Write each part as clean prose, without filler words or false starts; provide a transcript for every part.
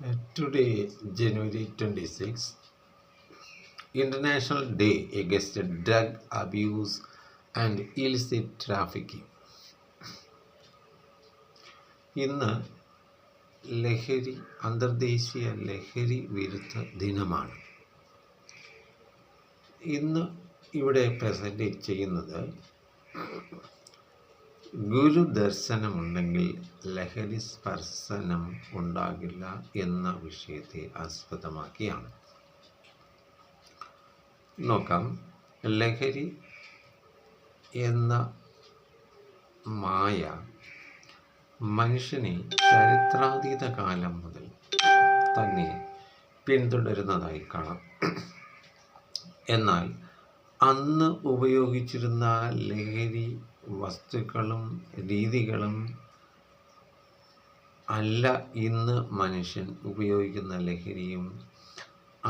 Today, January 26, International Day Against Drug Abuse and Illicit Trafficking. ഇന്ന് അന്തർദേശീയ ലഹരി വിരുദ്ധ ദിനമാണ്. ഇന്ന് ഇവിടെ പ്രസന്റ് ചെയ്യുന്നത് ഗുരുദർശനമുണ്ടെങ്കിൽ ലഹരി സ്പർശനം ഉണ്ടാകില്ല എന്ന വിഷയത്തെ ആസ്പദമാക്കിയാണ്. നോക്കാം. ലഹരി എന്ന മായ മനുഷ്യനെ ചരിത്രാതീത കാലം മുതൽ തന്നെ പിന്തുടരുന്നതായി കാണാം. എന്നാൽ അന്ന് ഉപയോഗിച്ചിരുന്ന ലഹരി വസ്തുക്കളും രീതികളും അല്ല ഇന്ന് മനുഷ്യൻ ഉപയോഗിക്കുന്ന ലഹരിയും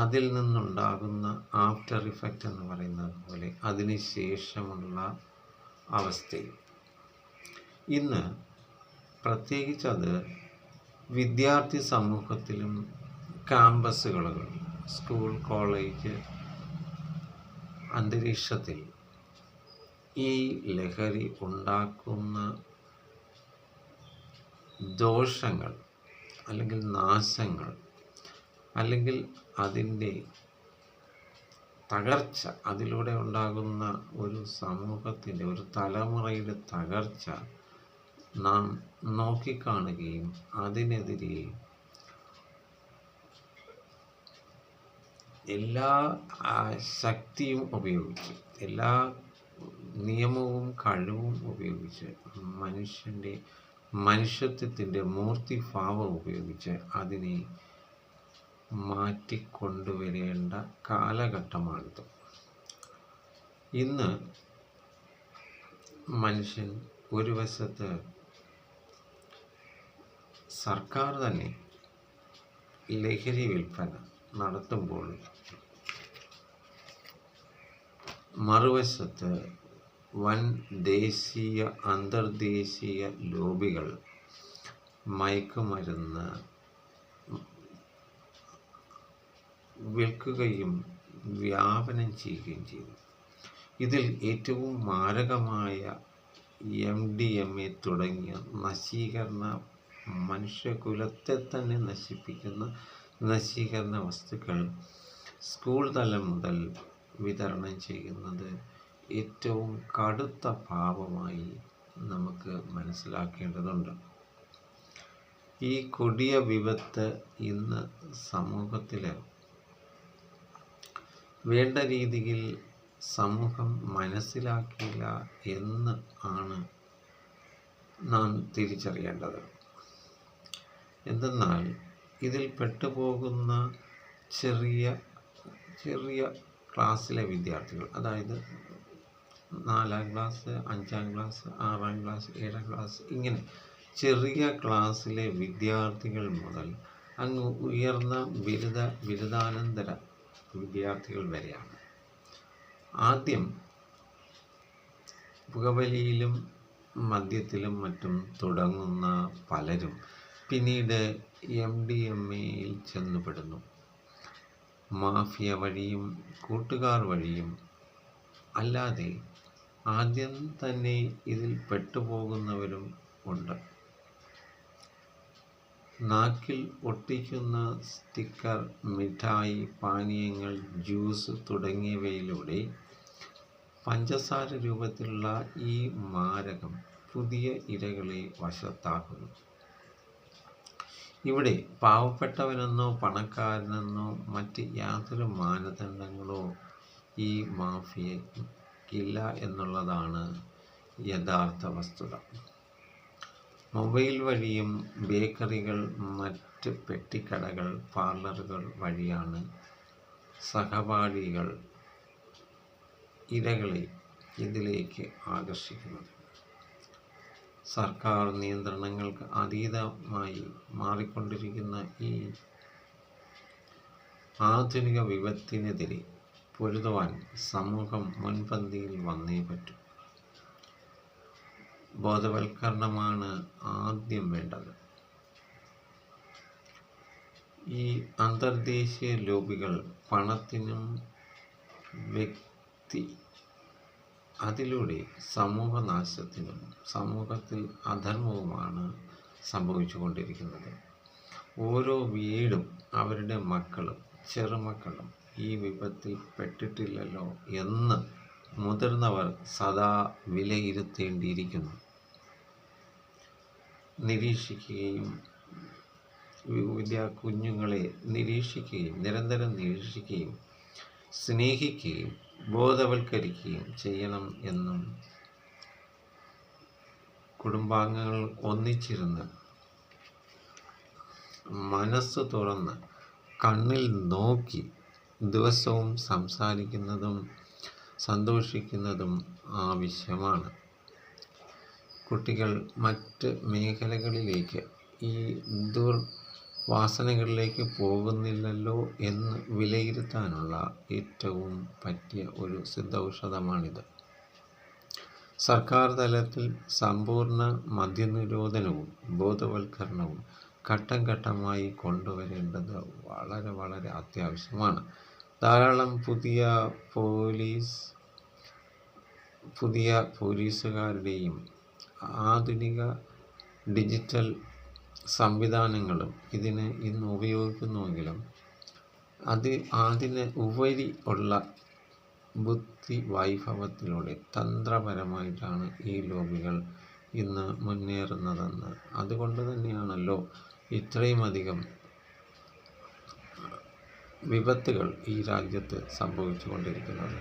അതിൽ നിന്നുണ്ടാകുന്ന ആഫ്റ്റർ ഇഫക്റ്റ് എന്ന് പറയുന്നത് പോലെ അതിന് ശേഷമുള്ള അവസ്ഥയും. ഇന്ന് പ്രത്യേകിച്ച് അത് വിദ്യാർത്ഥി സമൂഹത്തിലും ക്യാമ്പസുകളിലും സ്കൂൾ കോളേജ് അന്തരീക്ഷത്തിൽ ഈ ലഹരി ഉണ്ടാക്കുന്ന ദോഷങ്ങൾ അല്ലെങ്കിൽ നാശങ്ങൾ അല്ലെങ്കിൽ അതിൻ്റെ തകർച്ച, അതിലൂടെ ഉണ്ടാകുന്ന ഒരു സമൂഹത്തിൻ്റെ ഒരു തലമുറയുടെ തകർച്ച നാം നോക്കിക്കാണുകയും അതിനെതിരെ എല്ലാ ശക്തിയും ഉപയോഗിച്ച്, എല്ലാ നിയമവും കഴിവും ഉപയോഗിച്ച്, മനുഷ്യത്വത്തിൻ്റെ മൂർത്തിഭാവം ഉപയോഗിച്ച് അതിനെ മാറ്റിക്കൊണ്ടുവരേണ്ട കാലഘട്ടമാണിത്. ഇന്ന് മനുഷ്യൻ ഒരു വശത്ത് സർക്കാർ തന്നെ ലഹരി വിൽപ്പന നടത്തുമ്പോൾ, മറുവശത്ത് വൻ ദേശീയ അന്തർദേശീയ ലോബികൾ മയക്കുമരുന്ന് വിൽക്കുകയും വ്യാപനം ചെയ്യുകയും ചെയ്തു. ഇതിൽ ഏറ്റവും മാരകമായ MDMA തുടങ്ങിയ മനുഷ്യകുലത്തെ തന്നെ നശിപ്പിക്കുന്ന നശീകരണ വസ്തുക്കൾ സ്കൂൾ തലം മുതൽ വിതരണം ചെയ്യുന്നത് ഏറ്റവും കടുത്ത പാപമായി നമുക്ക് മനസ്സിലാക്കേണ്ടതുണ്ട്. ഈ കൊടിയ വിപത്ത് ഇന്ന് സമൂഹത്തിൽ വേണ്ട രീതിയിൽ സമൂഹം മനസ്സിലാക്കില്ല എന്ന് ആണ് നാം തിരിച്ചറിയേണ്ടത്. എന്തെന്നാൽ ഇതിൽ പെട്ടുപോകുന്ന ചെറിയ ക്ലാസ്സിലെ വിദ്യാർത്ഥികൾ, അതായത് 4ാം ക്ലാസ്, 5ാം ക്ലാസ്, 6ാം ക്ലാസ്, 7ാം ക്ലാസ്, ഇങ്ങനെ ചെറിയ ക്ലാസ്സിലെ വിദ്യാർത്ഥികൾ മുതൽ അങ്ങ് ഉയർന്ന ബിരുദാനന്തര വിദ്യാർത്ഥികൾ വരെയാണ്. ആദ്യം പുകവലിയിലും മദ്യത്തിലും മറ്റും തുടങ്ങുന്ന പലരും പിന്നീട് MDMAയിൽ ചെന്നുപെടുന്നു. മാഫിയ വഴിയും കൂട്ടുകാർ വഴിയും അല്ലാതെ ആദ്യം തന്നെ ഇതിൽ പെട്ടുപോകുന്നവരും ഉണ്ട്. നാക്കിൽ ഒട്ടിക്കുന്ന സ്റ്റിക്കർ, മിഠായി, പാനീയങ്ങൾ, ജ്യൂസ് തുടങ്ങിയവയിലൂടെ പഞ്ചസാര രൂപത്തിലുള്ള ഈ മാരകം പുതിയ ഇരകളെ വശത്താക്കുന്നു. ഇവിടെ പാവപ്പെട്ടവനെന്നോ പണക്കാരനെന്നോ മറ്റ് യാതൊരു മാനദണ്ഡങ്ങളോ ഈ മാഫിയയ്ക്കില്ല എന്നുള്ളതാണ് യഥാർത്ഥ വസ്തുത. മൊബൈൽ വഴിയും ബേക്കറികൾ, മറ്റ് പെട്ടിക്കടകൾ, പാർലറുകൾ വഴിയാണ് സഹപാഠികൾ ഇരകളെ ഇതിലേക്ക് ആകർഷിക്കുന്നത്. സർക്കാർ നിയന്ത്രണങ്ങൾക്ക് അതീതമായി മാറിക്കൊണ്ടിരിക്കുന്ന ഈ ആധുനിക വിപത്തിനെതിരെ പൊരുതുവാൻ സമൂഹം മുൻപന്തിയിൽ വന്നേ പറ്റൂ. ബോധവൽക്കരണമാണ് ആദ്യം വേണ്ടത്. ഈ അന്തർദേശീയ ലോബികൾ പണത്തിനും വ്യക്തി അതിലൂടെ സമൂഹനാശത്തിനും സമൂഹത്തിൽ അധർമ്മവുമാണ് സംഭവിച്ചുകൊണ്ടിരിക്കുന്നത്. ഓരോ വീടും അവരുടെ മക്കളും ചെറുമക്കളും ഈ വിപത്തിൽ പെട്ടിട്ടില്ലല്ലോ എന്ന് മുതിർന്നവർ സദാ വിലയിരുത്തേണ്ടിയിരിക്കുന്നു. നിരീക്ഷിക്കുകയും കുഞ്ഞുങ്ങളെ നിരന്തരം നിരീക്ഷിക്കുകയും സ്നേഹിക്കുകയും ബോധവൽക്കരിക്കുകയും ചെയ്യണം എന്നും കുടുംബാംഗങ്ങൾ ഒന്നിച്ചിരുന്ന് മനസ്സ് തുറന്ന് കണ്ണിൽ നോക്കി ദിവസവും സംസാരിക്കുന്നതും സന്തോഷിക്കുന്നതും ആവശ്യമാണ്. കുട്ടികൾ മറ്റ് മേഖലകളിലേക്ക്, ഈ ദുർവാസനകളിലേക്ക് പോകുന്നില്ലല്ലോ എന്ന് വിലയിരുത്താനുള്ള ഏറ്റവും പറ്റിയ ഒരു സിദ്ധൌഷധമാണിത്. സർക്കാർ തലത്തിൽ സമ്പൂർണ്ണ മദ്യനിരോധനവും ബോധവൽക്കരണവും ഘട്ടം ഘട്ടമായി കൊണ്ടുവരേണ്ടത് വളരെ വളരെ അത്യാവശ്യമാണ്. ധാരാളം പുതിയ പോലീസുകാരുടെയും ആധുനിക ഡിജിറ്റൽ സംവിധാനങ്ങളും ഇതിന് ഇന്ന് ഉപയോഗിക്കുന്നുവെങ്കിലും അതിന് ഉപരി ഉള്ള ബുദ്ധി വൈഭവത്തിലൂടെ തന്ത്രപരമായിട്ടാണ് ഈ ലോബികൾ ഇന്ന് മുന്നേറുന്നതെന്ന്. അതുകൊണ്ട് തന്നെയാണല്ലോ ഇത്രയുമധികം വിപത്തുകൾ ഈ രാജ്യത്ത് സംഭവിച്ചുകൊണ്ടിരിക്കുന്നത്.